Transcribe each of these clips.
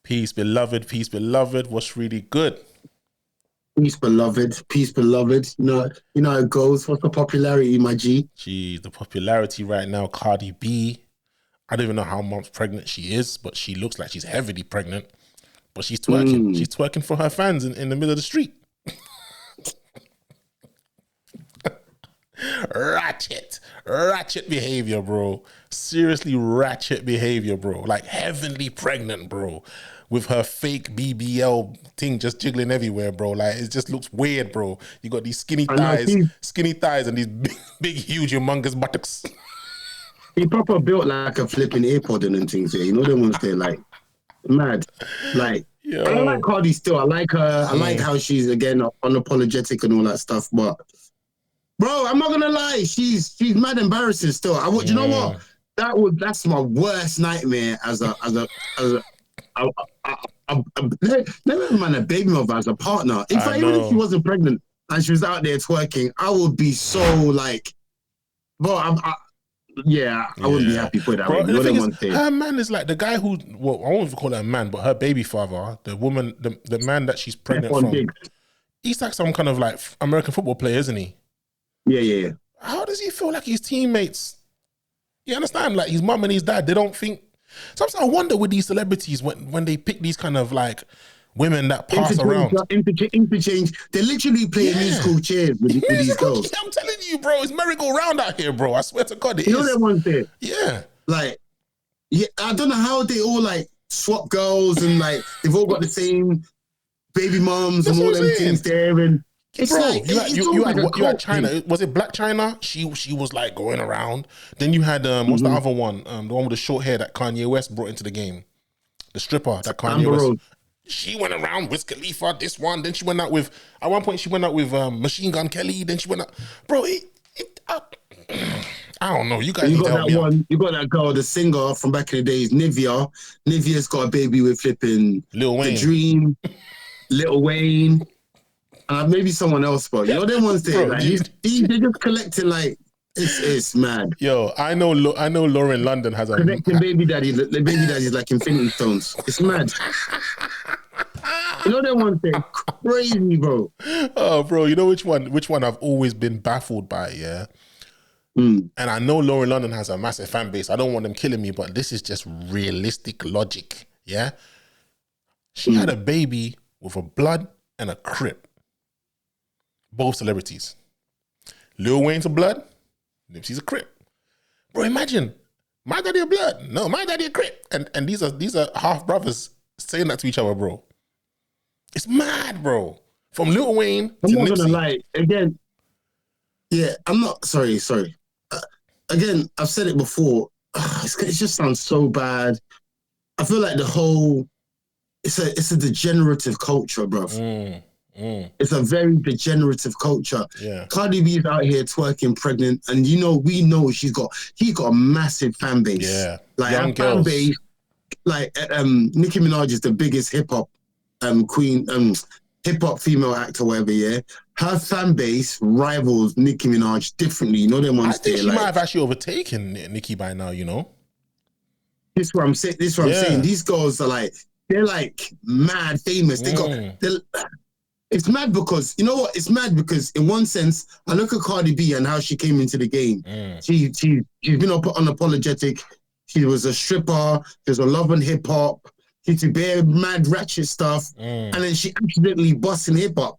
Peace, beloved. Peace, beloved. What's really good? Peace, beloved. Peace, beloved. You know how it goes. What's the popularity, my G? Gee, the popularity right now, Cardi B. I don't even know how months pregnant she is, but she looks like she's heavily pregnant. But she's twerking. She's twerking for her fans in the middle of the street. Ratchet behavior, bro. Seriously, ratchet behavior, bro. Like heavenly pregnant, bro. With her fake BBL thing just jiggling everywhere, bro. Like it just looks weird, bro. You got these skinny thighs, and these big, huge, humongous buttocks. He proper built like a flipping earpod and things there. You know them ones there, like mad. Like Yo. I like Cardi still. I like her. I like how she's again unapologetic and all that stuff. But bro, I'm not gonna lie, she's mad embarrassing still. You know what? That's my worst nightmare as a never mind a baby mother as a partner. In fact, even if she wasn't pregnant and she was out there twerking, I would be so like, bro, I wouldn't be happy for that. Bro, the thing is, her man is like the guy who, well, I won't even call her a man, but her baby father, the woman, the man that she's pregnant from, he's like some kind of like American football player, isn't he? Yeah. How does he feel like his teammates? You understand? Like his mum and his dad, they don't think. Sometimes I wonder with these celebrities when they pick these kind of like women that pass around. Interchange. They're literally playing musical chairs with these girls. I'm telling you, bro, it's merry-go-round out here, bro. I swear to God, it is. You know that one there? Yeah. Like, I don't know how they all like swap girls and like they've all got the same baby moms and all them things there. And it's bro, like you had China. Was it Black China? She was like going around. Then you had what's the other one? The one with the short hair that Kanye West brought into the game. The stripper that Kanye West. She went around with Khalifa, this one. Then she went out with, at one point she went out with Machine Gun Kelly. Then she went out, bro. I don't know. You guys need to help me out. You got that girl, the singer from back in the days, Nivea. Nivea's got a baby with flipping Lil Wayne. The Dream, Lil Wayne, maybe someone else, but you know them ones there. Like, they're just collecting like it's mad. Yo, I know Lauren London has a connecting baby daddy. The baby daddy's like Infinity Stones. It's mad. You know that one thing, crazy, bro. Oh, bro, you know which one I've always been baffled by, yeah? And I know Lauren London has a massive fan base. I don't want them killing me, but this is just realistic logic, yeah? She had a baby with a Blood and a Crip. Both celebrities. Lil Wayne's a Blood, Nipsey's a Crip. Bro, imagine, my daddy a Blood, no, my daddy a Crip. And these are half brothers saying that to each other, bro. It's mad, bro. From Lil Wayne to I'm not Nipsey. gonna lie. Again, I'm not sorry. Again, I've said it before. It just sounds so bad. I feel like it's a degenerative culture, bro. It's a very degenerative culture. Yeah. Cardi B is out here twerking pregnant, and we know he's got a massive fan base. Yeah. Like Young her girls. fan base, like Nicki Minaj is the biggest hip hop queen, hip hop female actor, whatever. Yeah, her fan base rivals Nicki Minaj differently. You know them ones. I think she might have actually overtaken Nicki by now. You know. This is what I'm saying. I'm saying. These girls are like, they're like mad famous. It's mad because, you know what? It's mad because in one sense, I look at Cardi B and how she came into the game. She's been unapologetic. She was a stripper. She was a love and hip hop. She used to bear mad ratchet stuff. And then she accidentally busts in hip hop.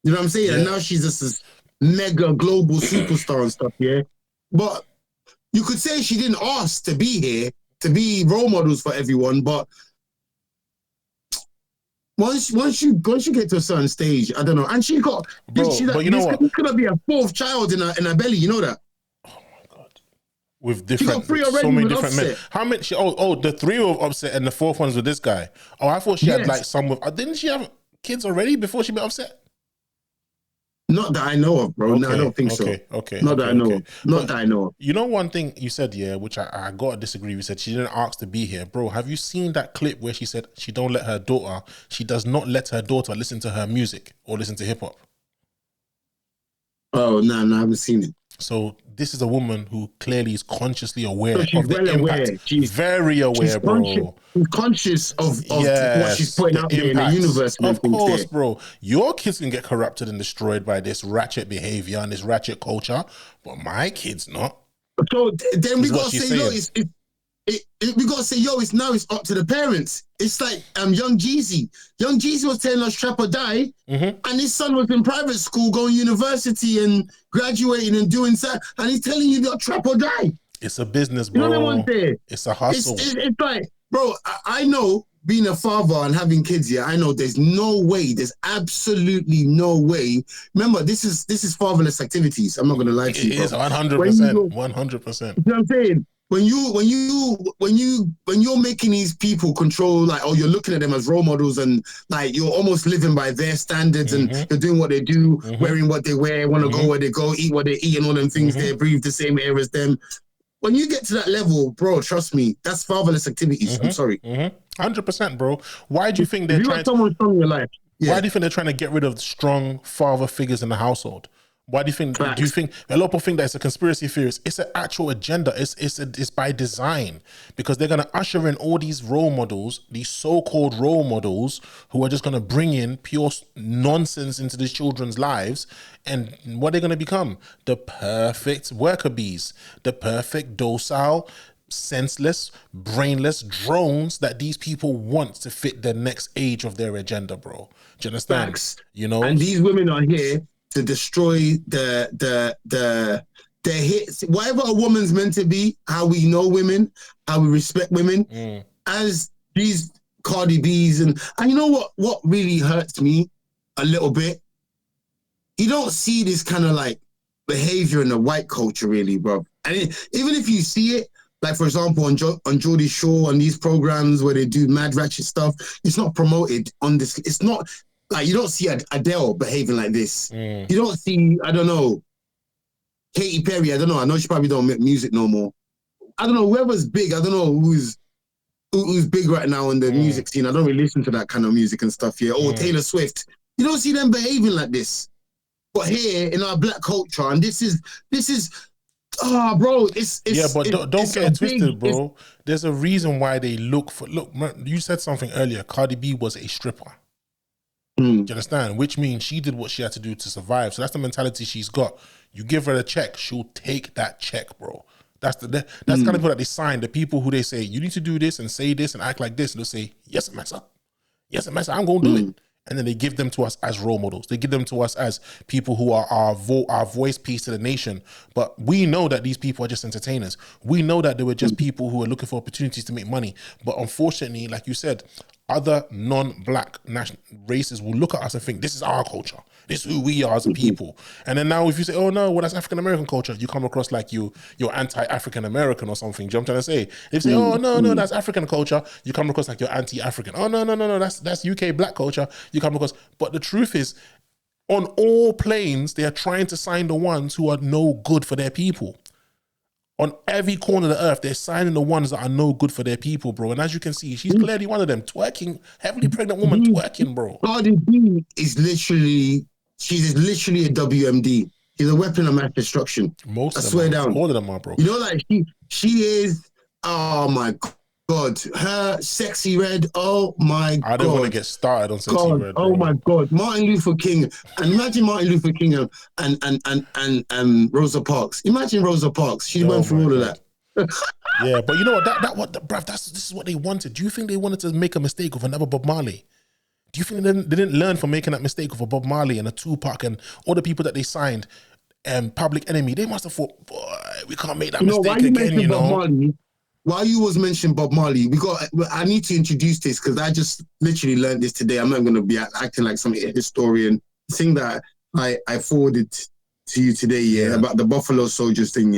You know what I'm saying? Yeah. And now she's just this mega global superstar and stuff, yeah? But you could say she didn't ask to be here, to be role models for everyone, but once you get to a certain stage, I don't know. And she got, but you know what? This could be a fourth child in her belly. You know that? Oh my God! With different, so many different men. How many? The three of Offset and the fourth one's with this guy. Oh, I thought she had like some with. Didn't she have kids already before she met Offset? Not that I know of, bro. No, I don't think so. Okay. Not that I know of. Not that I know of. You know one thing you said, yeah, which I got to disagree. You said she didn't ask to be here. Bro, have you seen that clip where she said she does not let her daughter listen to her music or listen to hip hop? Oh, no, I haven't seen it. So this is a woman who clearly is consciously aware So she's of the well impact. aware. Very aware, bro. She's conscious of what she's Yes, putting the out there in the impacts. universe and Of things course, there. bro. Your kids can get corrupted and destroyed by this ratchet behavior and this ratchet culture, but my kids not. So then we Is what gotta she's say, yo, saying. we gotta say, yo, it's up to the parents. It's like Young Jeezy. Young Jeezy was telling us trap or die, and his son was in private school, going university and graduating and doing that, and he's telling you that trap or die. It's a business, You know bro. what I'm saying? It's a hustle. It's like, bro, I know being a father and having kids here, I know there's absolutely no way. Remember, this is fatherless activities. I'm not gonna lie to you, bro. It is 100%. 100%. You know what I'm saying? When you're making these people control, like, oh, you're looking at them as role models, and like you're almost living by their standards, and you're doing what they do, wearing what they wear, want to go where they go, eat what they eat, and all them things. They breathe the same air as them. When you get to that level, bro, trust me, that's fatherless activities. I'm sorry. 100%, bro. Why do you think they're trying? Someone strong in your life. Yeah. Why do you think they're trying to get rid of strong father figures in the household? Why do you think? Facts. Do you think a lot of people think that it's a conspiracy theory? It's an actual agenda. It's by design, because they're gonna usher in all these role models, these so-called role models, who are just gonna bring in pure nonsense into these children's lives, and what they're gonna become? The perfect worker bees, the perfect docile, senseless, brainless drones that these people want to fit the next age of their agenda, bro. Do you understand? Facts. You know, and these women are here to destroy the hits. Whatever a woman's meant to be, how we know women, how we respect women, as these Cardi B's, and you know what really hurts me a little bit? You don't see this kind of like behavior in the white culture, really, bro. And even if you see it, like for example on Geordie Shore and these programs where they do mad ratchet stuff, it's not promoted on this. It's not. Like, you don't see Adele behaving like this. You don't see, I don't know, Katy Perry. I don't know. I know she probably don't make music no more. I don't know, whoever's big. I don't know who's big right now in the music scene. I don't really listen to that kind of music and stuff, yeah. Or Taylor Swift. You don't see them behaving like this. But here in our black culture, and this is, bro, it's yeah, but don't get it twisted, bro. There's a reason why they look, you said something earlier. Cardi B was a stripper. Do you understand? Which means she did what she had to do to survive. So that's the mentality she's got. You give her a check, she'll take that check, bro. That's the kind of people that they sign. The people who they say, you need to do this and say this and act like this. And they'll say, yes, massa. Yes, massa, I'm going to do it. And then they give them to us as role models. They give them to us as people who are our voice piece to the nation. But we know that these people are just entertainers. We know that they were just people who are looking for opportunities to make money. But unfortunately, like you said, other non-black races will look at us and think, this is our culture. This is who we are as a people. And then now if you say, oh no, well, that's African-American culture, you come across like you're anti-African-American or something. Do you know what I'm trying to say? If you say, oh no, that's African culture, you come across like you're anti-African. Oh no, that's UK black culture. You come across, but the truth is, on all planes, they are trying to sign the ones who are no good for their people. On every corner of the earth, they're signing the ones that are no good for their people, bro. And as you can see, she's clearly one of them. Twerking, heavily pregnant woman twerking, bro. Cardi B is literally a WMD. She's a weapon of mass destruction. Most of them, swear down. All of them are, bro. You know, like she is. Oh my God, her Sexy Red. Oh my God. I don't want to get started on Sexy Red. Bro. Oh my God, Martin Luther King. And imagine Martin Luther King and Rosa Parks. Imagine Rosa Parks. She went through all of that. Yeah, but you know what? Bruv, this is what they wanted. Do you think they wanted to make a mistake of another Bob Marley? Do you think they didn't learn from making that mistake of a Bob Marley and a Tupac and all the people that they signed? Public Enemy. They must have thought, boy, we can't make that mistake again. You know. Bob Marley, while you was mentioning Bob Marley, I need to introduce this because I just literally learned this today. I'm not going to be acting like some historian. The thing that I forwarded to you today, about the Buffalo Soldiers thing,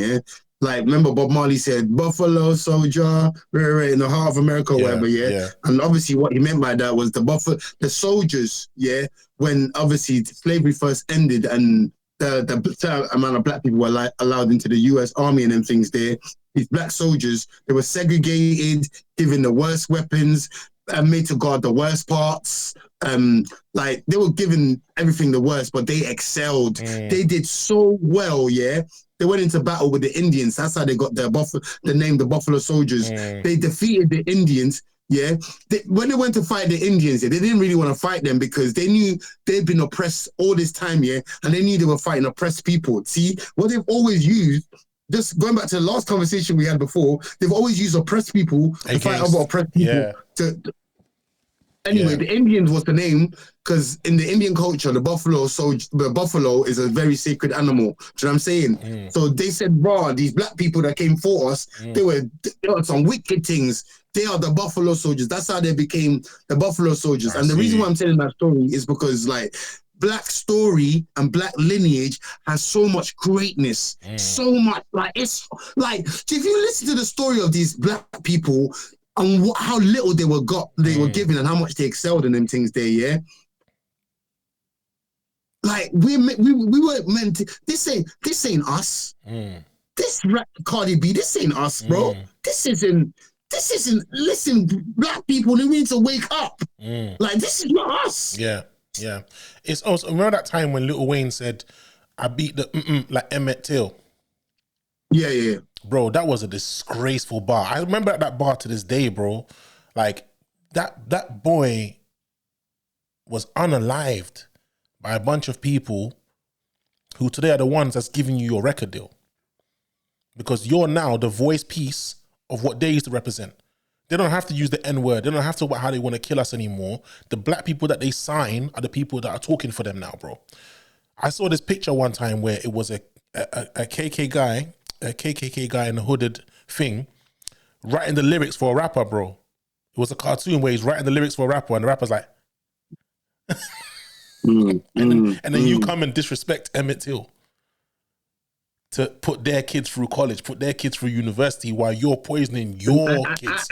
Like, remember Bob Marley said, Buffalo Soldier, in the heart of America, whatever, And obviously what he meant by that was the soldiers, when obviously slavery first ended and the amount of black people were allowed into the US Army and them things there. These black soldiers, they were segregated, given the worst weapons, made to guard the worst parts. Like, they were given everything the worst, but they excelled. They did so well, they went into battle with the Indians. That's how they got the name, the Buffalo Soldiers. They defeated the Indians. Yeah, when they went to fight the Indians, they didn't really want to fight them because they knew they'd been oppressed all this time, yeah, and they knew they were fighting oppressed people. See, what they've always used, just going back to the last conversation we had before, they've always used oppressed people to fight other oppressed people. Anyway, the Indians was the name because in the Indian culture, the buffalo is a very sacred animal. Do you know what I'm saying? So they said, bro, these black people that came for us, they were some wicked things. They are the Buffalo Soldiers. That's how they became the Buffalo Soldiers. And the reason why I'm telling that story is because, like, black story and black lineage has so much greatness, so much. Like, it's like, if you listen to the story of these black people and how little they were given and how much they excelled in them things there, yeah. Like, we weren't meant to. This ain't us. This Cardi B, this ain't us, bro. This isn't. Listen, black people, they need to wake up. Like, this is not us. Yeah. It's also, remember that time when Lil Wayne said, I beat the like Emmett Till? Yeah. Bro, that was a disgraceful bar. I remember that bar to this day, bro. Like, that boy was unalived by a bunch of people who today are the ones that's giving you your record deal. Because you're now the voice piece of what they used to represent. They don't have to use the N-word. They don't have to how they want to kill us anymore. The black people that they sign are the people that are talking for them now, bro. I saw this picture one time where it was a KKK guy in a hooded thing writing the lyrics for a rapper, bro. It was a cartoon where he's writing the lyrics for a rapper and the rapper's like, and then you come and disrespect Emmett Till to put their kids through college, put their kids through university while you're poisoning your kids.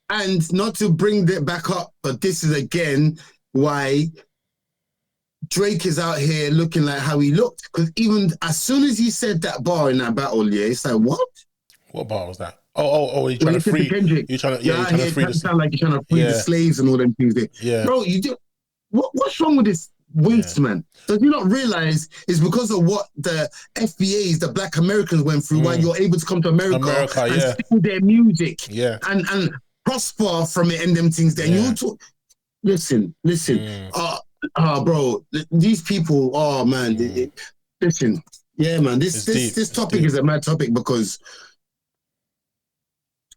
And not to bring that back up, but this is again why Drake is out here looking like how he looked. Because even as soon as he said that bar in that battle, yeah, it's like, what? What bar was that? Oh, you're trying to free. You're trying to free. It sound like you're trying to free the slaves and all them things there. Yeah. Bro, what's wrong with this winks, man? Does you not realize it's because of what the FBAs, the Black Americans went through, why you're able to come to America and steal their music and prosper from it and them things there. And you talk, listen, bro, these people, oh man, listen, yeah, man, this topic is a mad topic because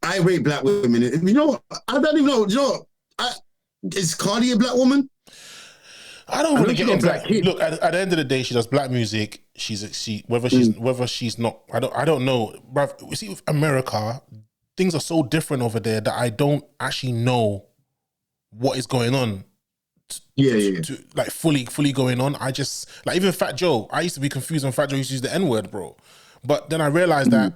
I rate black women. You know what? I don't even know. You know, is Cardi a black woman? I don't want to get into that. Look, at the end of the day, she does black music. Whether she's not, I don't know. Bruv, you see, with America, things are so different over there that I don't actually know what is going on. To like fully going on. I just like even Fat Joe. I used to be confused when Fat Joe used to use the N-word, bro. But then I realized that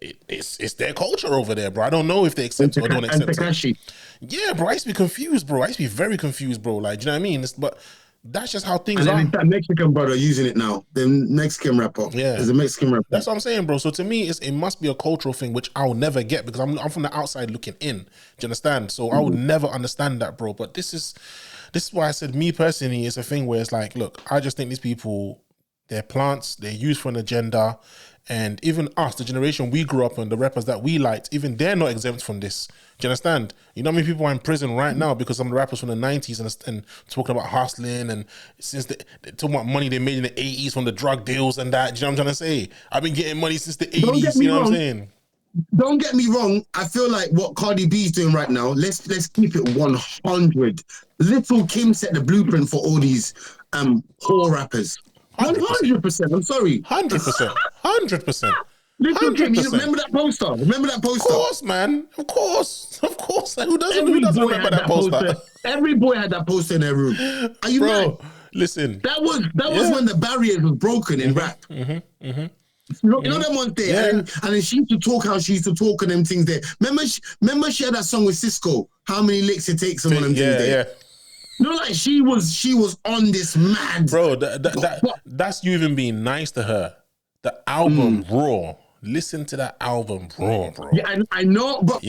it's their culture over there, bro. I don't know if they accept it or don't accept it. Yeah, bro. I used to be confused, bro. I used to be very confused, bro. Like, do you know what I mean? But that's just how things are. That Mexican brother using it now. The Mexican rapper. Yeah. There's a Mexican rapper. That's what I'm saying, bro. So to me, it must be a cultural thing, which I'll never get because I'm from the outside looking in. Do you understand? So I would never understand that, bro. But this is why I said, me personally, it's a thing where it's like, look, I just think these people, they're plants, they're used for an agenda. And even us, the generation we grew up on, the rappers that we liked, even they're not exempt from this. Do you understand? You know how many people are in prison right now because some of the rappers from the 90s and talking about hustling and since they talking about money they made in the 80s from the drug deals and that. Do you know what I'm trying to say? I've been getting money since the 80s. You know what I'm saying? Don't get me wrong. I feel like what Cardi B is doing right now, let's keep it 100. Little Kim set the blueprint for all these whore rappers. 100%. I'm sorry. 100%. 100%. Little Kim, you remember that poster? Of course, man. Of course. Who doesn't remember that poster? Every boy had that poster in their room. Are you mad? Listen. That was when the barriers was broken in rap. You know them ones there, and then she used to talk how she used to talk and them things there. Remember she had that song with Cisco. How many licks it takes and one of them things there. You know, like she was on this mad. Bro, that's you even being nice to her. The album Raw. Listen to that album Raw, bro. Yeah, I know, but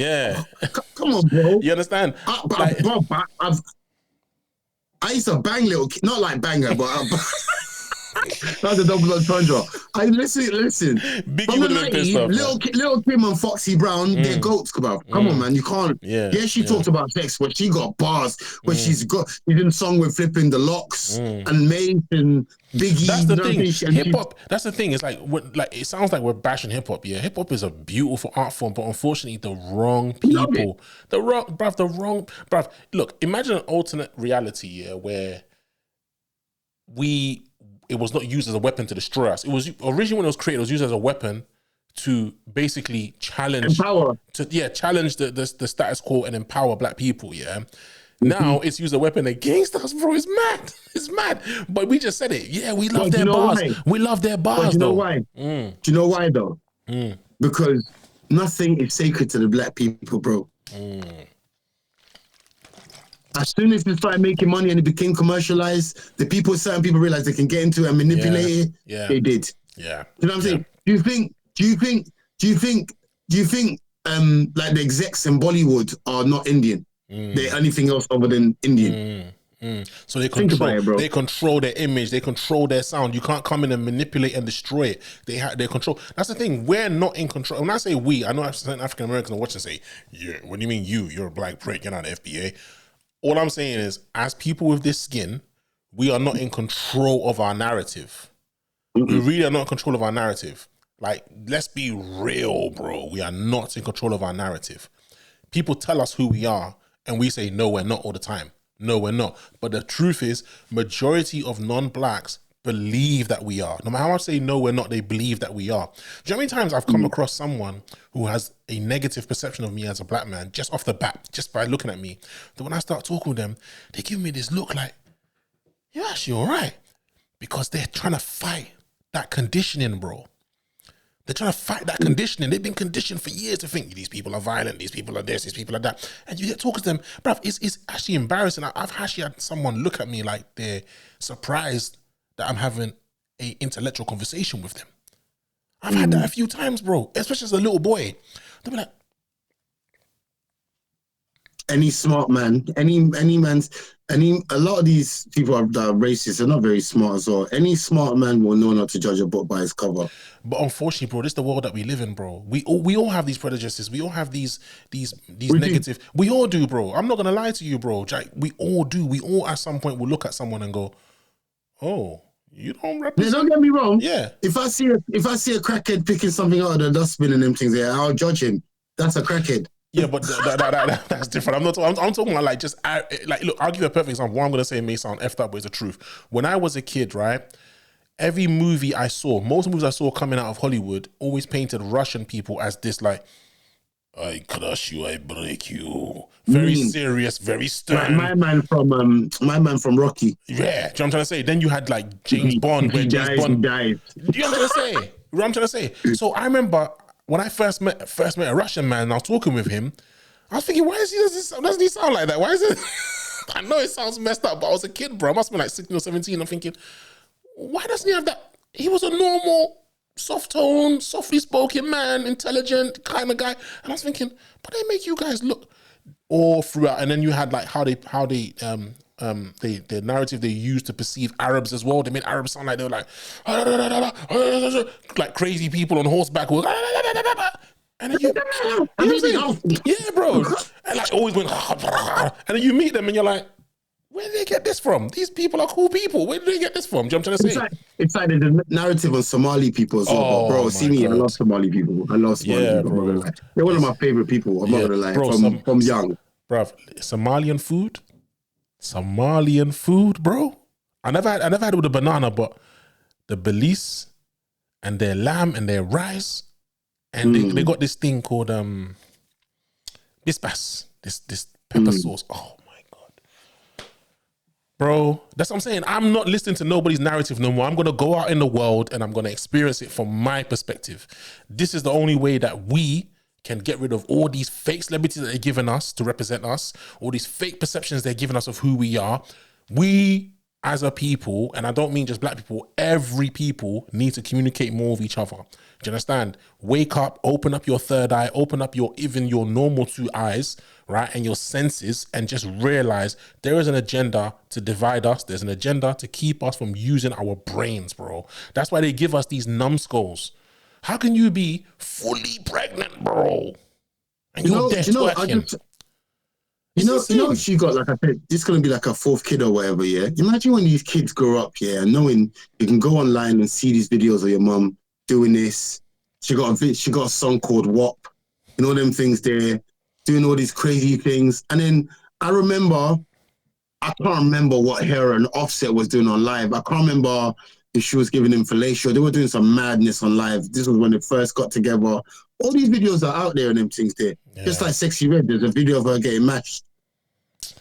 come on, bro. You understand? I used to bang little, not like bang her, but That's a double entendre. I listen. Biggie From the would have been pissed 90s, off, man. Lil Kim and Foxy Brown, they're goats, bro. Come on, man. You can't. Yeah, She talked about sex, but she got bars. But she's in song with flipping the locks and Mace and Biggie. That's the you know thing. what I mean? Hip hop. That's the thing. It's like it sounds like we're bashing hip hop. Yeah, hip hop is a beautiful art form, but unfortunately, the wrong people, the wrong, bruv. Look, imagine an alternate reality, yeah, where it was not used as a weapon to destroy us. It was originally when it was created, it was used as a weapon to basically challenge, challenge the status quo and empower black people. Yeah. Now it's used as a weapon against us, bro. It's mad. It's mad. But we just said it. Yeah, we love their bars. Why? We love their bars. But you know why? Do you know why though? Because nothing is sacred to the black people, bro. As soon as they started making money and it became commercialized, certain people realized they can get into it and manipulate it. Yeah. They did. Yeah. You know what I'm saying? Do you think like the execs in Bollywood are not Indian? They're anything else other than Indian. So they control their image, they control their sound. You can't come in and manipulate and destroy it. They control. That's the thing. We're not in control. When I say we, I know certain African Americans are watching and say, "Yeah, what do you mean you? You're a black prick. You're not an FBA." All I'm saying is, as people with this skin, we are not in control of our narrative. We really are not in control of our narrative. Like, let's be real, bro. We are not in control of our narrative. People tell us who we are, and we say, no, we're not all the time. No, we're not. But the truth is, majority of non-blacks believe that we are. No matter how much they say no, we're not, they believe that we are. Do you know how many times I've come across someone who has a negative perception of me as a black man, just off the bat, just by looking at me, that when I start talking with them, they give me this look like, you're actually all right. Because they're trying to fight that conditioning, bro. They're trying to fight that conditioning. They've been conditioned for years to think these people are violent, these people are this, these people are that. And you get talking to them, bruv, it's actually embarrassing. I've actually had someone look at me like they're surprised that I'm having a intellectual conversation with them. I've had that a few times, bro, especially as a little boy. They'll be like, any smart man, a lot of these people that are racist are not very smart as well. Any smart man will know not to judge a book by its cover. But unfortunately, bro, this is the world that we live in, bro. We all have these prejudices. We all have these negative. We all do, bro. I'm not gonna lie to you, bro. Jack, we all do. We all at some point will look at someone and go, "Oh, you don't represent." Yeah, don't get me wrong. Yeah. If I see a crackhead picking something out of the dustbin and them things, I'll judge him. That's a crackhead. Yeah, but that's different. I'm talking about like just like, look, I'll give you a perfect example. What I'm gonna say may sound effed up, but it's the truth. When I was a kid, right, every movie I saw, most movies I saw coming out of Hollywood, always painted Russian people as this like, I crush you, I break you, very serious, very stern. My man from Rocky. Yeah, do you know what I'm trying to say? Then you had like James Bond, where James Bond died. Do you know what I'm trying to say? What I'm trying to say. So I remember when I first met a Russian man, and I was talking with him, I was thinking, doesn't he sound like that? Why is it? I know it sounds messed up, but I was a kid, bro. I must have been like 16 or 17. I'm thinking, why doesn't he have that? He was a normal, soft tone, softly spoken man, intelligent kind of guy. And I was thinking, but they make you guys look all throughout. And then you had like how the narrative they used to perceive Arabs as well. They made Arabs sound like they were like crazy people on horseback. And then yeah, bro. And like always went, and then you meet them and you're like, where did they get this from? These people are cool people. Where did they get this from? Do you know what I'm trying to say? It's like the narrative on Somali people as well. Oh, bro, see me, God. I love Somali people. They're one of my favorite people. I'm not gonna lie. From young. Bro, Somalian food, bro. I never had it with a banana, but the Belize and their lamb and their rice, and they got this thing called bispas, this pepper sauce. Oh my God, bro, that's what I'm saying. I'm not listening to nobody's narrative no more. I'm gonna go out in the world and I'm gonna experience it from my perspective. This is the only way that we can get rid of all these fake celebrities that they're giving us to represent us, all these fake perceptions they're giving us of who we are. We as a people, and I don't mean just black people, every people need to communicate more with each other. Do you understand? Wake up, open up your third eye, open up even your normal two eyes, right? And your senses, and just realize there is an agenda to divide us. There's an agenda to keep us from using our brains, bro. That's why they give us these numbskulls. How can you be fully pregnant, bro? And you're there twerking? She got, like I said, this is gonna be like a fourth kid or whatever, yeah. Imagine when these kids grow up, yeah, and knowing you can go online and see these videos of your mum doing this. She got a song called WAP, and all them things there, doing all these crazy things. And then I can't remember what her and Offset was doing on live. I can't remember if she was giving him fellatio. They were doing some madness on live. This was when they first got together. All these videos are out there and them things there. Yeah. Just like Sexy Red, there's a video of her getting mashed.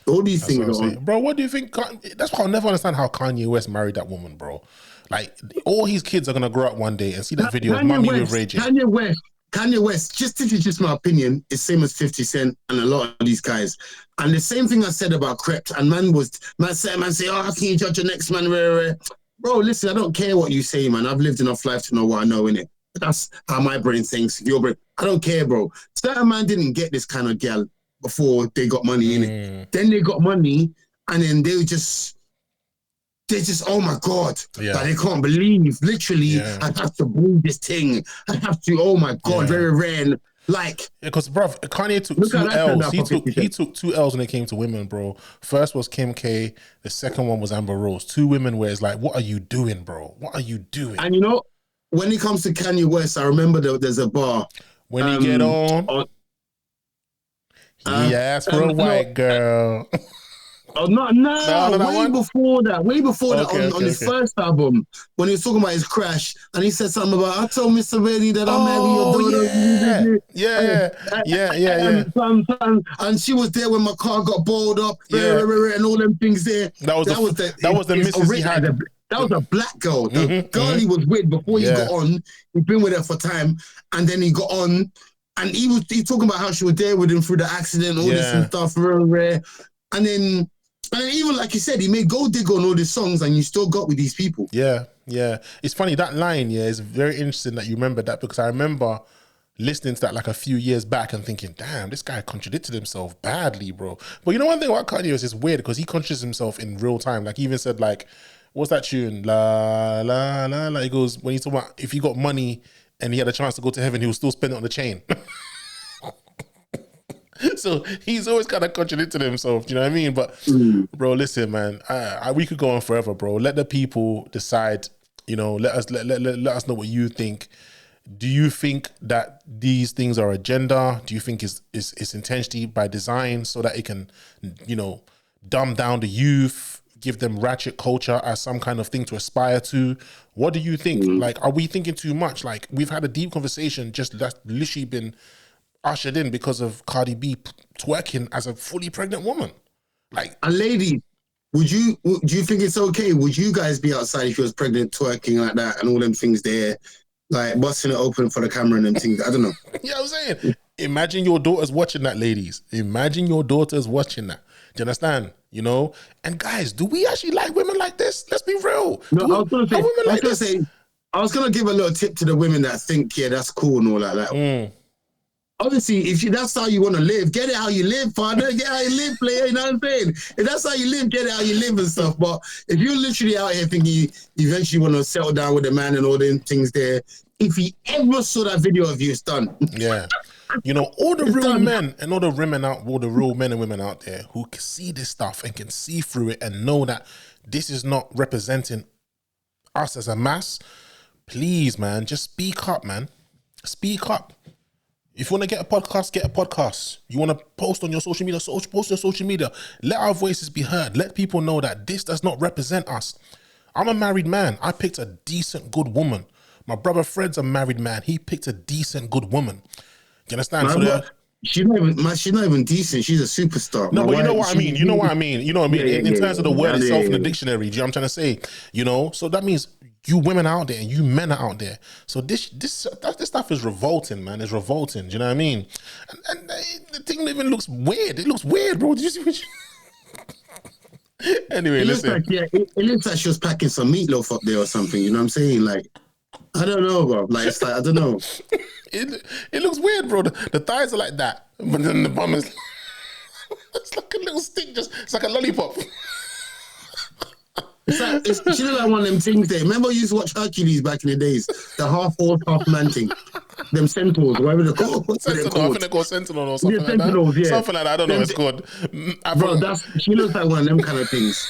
All these things are on. Bro, what do you think? That's why I'll never understand how Kanye West married that woman, bro. Like, all his kids are going to grow up one day and see that video of Mommy with Ray J. Kanye West, this is just my opinion, is same as 50 Cent and a lot of these guys. And the same thing I said about Crept, and man say, oh, how can you judge the next man? Bro, listen, I don't care what you say, man. I've lived enough life to know what I know, innit? That's how my brain thinks. Your brain, I don't care, bro. Certain man didn't get this kind of girl before they got money, innit? Then they got money, and then they're just, oh my God, like they can't believe, literally, I have to boo this thing. I have to, oh my God, very rare. Like, because bruv, Kanye took 2 L's. He took 2 L's when it came to women, bro. First was Kim K. The second one was Amber Rose. 2 women where it's like, what are you doing, bro? What are you doing? And you know, when it comes to Kanye West, I remember there's a bar. When he get on, he asked for a white girl. Oh no! Way before that, on his first album, when he was talking about his crash, and he said something about, I told Mr. Reddy that I'm marrying your daughter. And she was there when my car got balled up, and all them things there. That was the missus he had. That was a black girl. The girl he was with before he got on. He'd been with her for time, and then he got on, and he talking about how she was there with him through the accident, all this and stuff, and then. And even like you said, he made Gold Digger and all these songs, and you still got with these people. Yeah. It's funny, that line, is very interesting that you remember that, because I remember listening to that like a few years back and thinking, damn, this guy contradicted himself badly, bro. But you know one thing about Kanye is weird, because he contradicts himself in real time. Like, he even said, like, what's that tune? La, la, la, la. He goes, when he's talking about if he got money and he had a chance to go to heaven, he will still spend it on the chain. So he's always kind of contradicting himself, do you know what I mean? But bro, listen, man, we could go on forever, bro. Let the people decide. Let us know what you think. Do you think that these things are agenda? Do you think it's intentionally by design so that it can, dumb down the youth, give them ratchet culture as some kind of thing to aspire to? What do you think? Like, are we thinking too much? Like, we've had a deep conversation that's literally been ushered in because of Cardi B twerking as a fully pregnant woman. Like, a lady, do you think it's okay? Would you guys be outside if you was pregnant twerking like that and all them things there, like busting it open for the camera and them things? I don't know. Yeah, I'm saying, imagine your daughter's watching that, ladies. Imagine your daughter's watching that. Do you understand? And guys, do we actually like women like this? Let's be real. No, I was gonna give a little tip to the women that think, that's cool and all that. Obviously, if that's how you want to live, get it how you live, partner. Get how you live, player. You know what I'm saying? If that's how you live, get it how you live and stuff. But if you're literally out here thinking you eventually want to settle down with a man and all them things there, if he ever saw that video of you, it's done. Yeah. All the real men and all the real men and women out there who can see this stuff and can see through it and know that this is not representing us as a mass, please, man, just speak up, man. Speak up. If you want to get a podcast, get a podcast. You want to post on your social media, post on social media. Let our voices be heard. Let people know that this does not represent us. I'm a married man. I picked a decent, good woman. My brother Fred's a married man. He picked a decent, good woman. You understand? She's not even decent. She's a superstar. No, but you know what I mean. You know what I mean. In terms of the word itself in the dictionary, you know what I'm trying to say? So that means you women out there and you men are out there. So this stuff is revolting, man. It's revolting. Do you know what I mean? And the thing even looks weird. It looks weird, bro. Did you see what Anyway, It looks listen. like it looks like she was packing some meatloaf up there or something. You know what I'm saying? Like, I don't know, bro. Like, it's like I don't know. It looks weird, bro. The thighs are like that, but then the bum is it's like a little stick. It's like a lollipop. She look like one of them things there. Remember you used to watch Hercules back in the days? The half horse, half man thing. Them centaurs, whatever they're called. Sentinel, I think they're called Sentinel or something like Sentinels, that. yeah. Something like that. I don't know what it's called. Bro, she looks like one of them kind of things.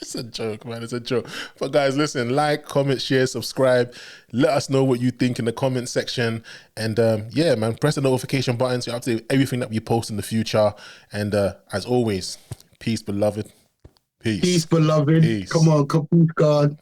It's a joke, man. It's a joke. But guys, listen, like, comment, share, subscribe. Let us know what you think in the comment section. And yeah, man, press the notification button so you have to do everything that we post in the future. And as always, peace, beloved. Peace. Peace, beloved. Peace. Come on, God.